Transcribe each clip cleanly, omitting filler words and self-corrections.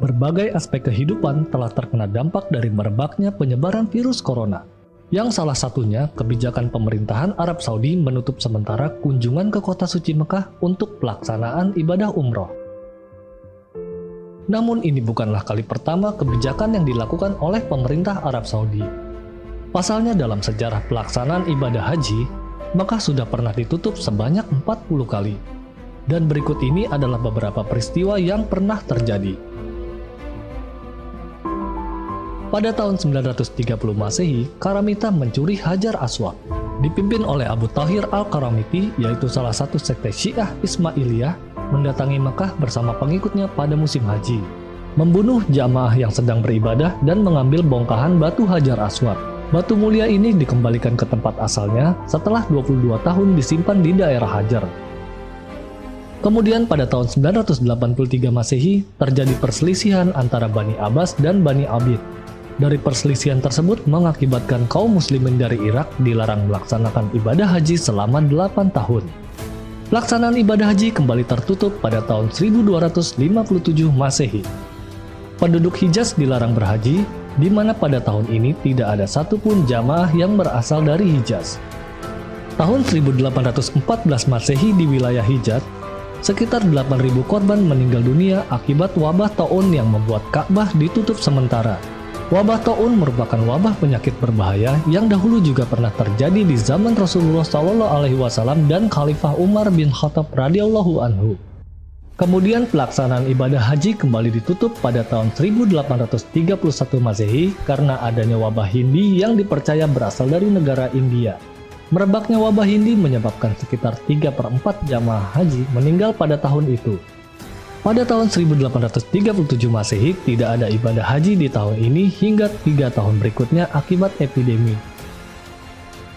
Berbagai aspek kehidupan telah terkena dampak dari merebaknya penyebaran virus corona. Yang salah satunya kebijakan pemerintahan Arab Saudi menutup sementara kunjungan ke kota suci Mekah untuk pelaksanaan ibadah umroh. Namun ini bukanlah kali pertama kebijakan yang dilakukan oleh pemerintah Arab Saudi. Pasalnya dalam sejarah pelaksanaan ibadah haji, Mekah sudah pernah ditutup sebanyak 40 kali. Dan berikut ini adalah beberapa peristiwa yang pernah terjadi. Pada tahun 930 Masehi, Karamita mencuri Hajar Aswad. Dipimpin oleh Abu Thahir Al-Karamiti, yaitu salah satu sekte Syiah Ismailiyah, mendatangi Mekah bersama pengikutnya pada musim haji, membunuh jamaah yang sedang beribadah dan mengambil bongkahan batu Hajar Aswad. Batu mulia ini dikembalikan ke tempat asalnya setelah 22 tahun disimpan di daerah Hajar. Kemudian pada tahun 983 Masehi terjadi perselisihan antara Bani Abbas dan Bani Abid. Dari perselisihan tersebut mengakibatkan kaum muslimin dari Irak dilarang melaksanakan ibadah haji selama 8 tahun. Pelaksanaan ibadah haji kembali tertutup pada tahun 1257 Masehi. Penduduk Hijaz dilarang berhaji, di mana pada tahun ini tidak ada satupun jamaah yang berasal dari Hijaz. Tahun 1814 Masehi di wilayah Hijaz, sekitar 8.000 korban meninggal dunia akibat wabah taun yang membuat Ka'bah ditutup sementara. Wabah taun merupakan wabah penyakit berbahaya yang dahulu juga pernah terjadi di zaman Rasulullah SAW dan Khalifah Umar bin Khattab radhiyallahu anhu. Kemudian pelaksanaan ibadah haji kembali ditutup pada tahun 1831 Masehi karena adanya wabah Hindi yang dipercaya berasal dari negara India. Merebaknya wabah Hindi menyebabkan sekitar 3/4 jamaah haji meninggal pada tahun itu. Pada tahun 1837 Masehi tidak ada ibadah haji di tahun ini hingga 3 tahun berikutnya akibat epidemi.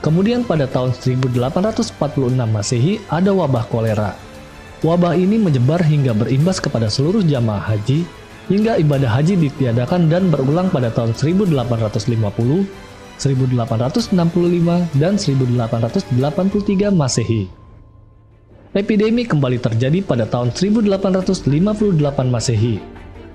Kemudian pada tahun 1846 Masehi ada wabah kolera. Wabah ini menyebar hingga berimbas kepada seluruh jamaah haji, hingga ibadah haji ditiadakan dan berulang pada tahun 1850, 1865, dan 1883 Masehi. Epidemi kembali terjadi pada tahun 1858 Masehi,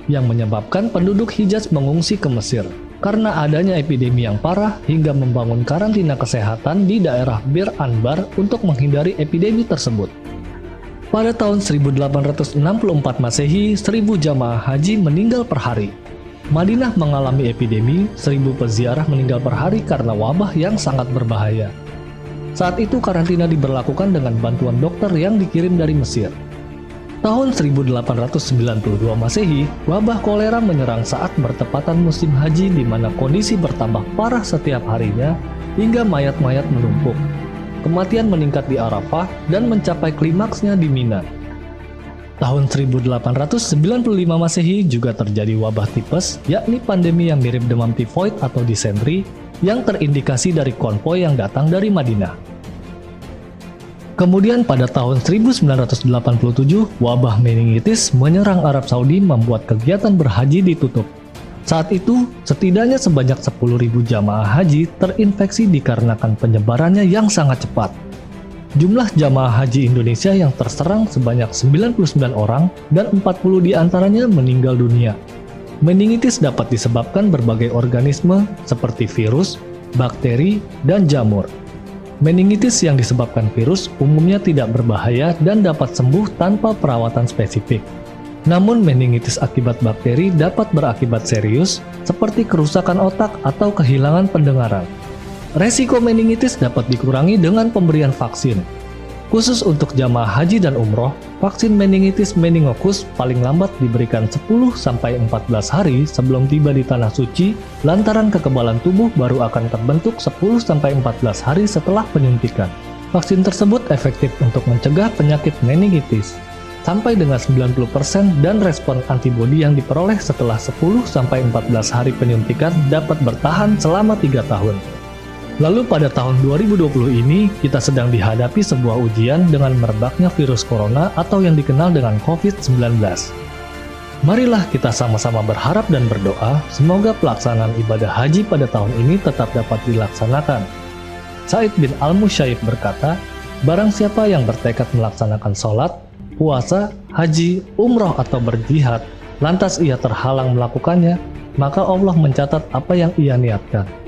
yang menyebabkan penduduk Hijaz mengungsi ke Mesir karena adanya epidemi yang parah hingga membangun karantina kesehatan di daerah Bir Anbar untuk menghindari epidemi tersebut. Pada tahun 1864 Masehi, 1.000 jamaah haji meninggal per hari. Madinah mengalami epidemi, 1.000 peziarah meninggal per hari karena wabah yang sangat berbahaya. Saat itu karantina diberlakukan dengan bantuan dokter yang dikirim dari Mesir. Tahun 1892 Masehi, wabah kolera menyerang saat bertepatan musim haji di mana kondisi bertambah parah setiap harinya hingga mayat-mayat menumpuk. Kematian meningkat di Arafah dan mencapai klimaksnya di Mina. Tahun 1895 Masehi juga terjadi wabah tipes, yakni pandemi yang mirip demam tifoid atau disentri, yang terindikasi dari konvoi yang datang dari Madinah. Kemudian pada tahun 1987, wabah meningitis menyerang Arab Saudi membuat kegiatan berhaji ditutup. Saat itu, setidaknya sebanyak 10.000 jamaah haji terinfeksi dikarenakan penyebarannya yang sangat cepat. Jumlah jamaah haji Indonesia yang terserang sebanyak 99 orang dan 40 diantaranya meninggal dunia. Meningitis dapat disebabkan berbagai organisme seperti virus, bakteri, dan jamur. Meningitis yang disebabkan virus umumnya tidak berbahaya dan dapat sembuh tanpa perawatan spesifik. Namun meningitis akibat bakteri dapat berakibat serius seperti kerusakan otak atau kehilangan pendengaran. Resiko meningitis dapat dikurangi dengan pemberian vaksin. Khusus untuk jamaah haji dan umroh, vaksin meningitis meningokus paling lambat diberikan 10-14 hari sebelum tiba di Tanah Suci, lantaran kekebalan tubuh baru akan terbentuk 10-14 hari setelah penyuntikan. Vaksin tersebut efektif untuk mencegah penyakit meningitis sampai dengan 90% dan respon antibodi yang diperoleh setelah 10-14 hari penyuntikan dapat bertahan selama 3 tahun. Lalu pada tahun 2020 ini, kita sedang dihadapi sebuah ujian dengan merebaknya virus corona atau yang dikenal dengan COVID-19. Marilah kita sama-sama berharap dan berdoa, semoga pelaksanaan ibadah haji pada tahun ini tetap dapat dilaksanakan. Said bin Al-Musyayib berkata, barang siapa yang bertekad melaksanakan sholat, puasa, haji, umroh atau berjihad, lantas ia terhalang melakukannya, maka Allah mencatat apa yang ia niatkan.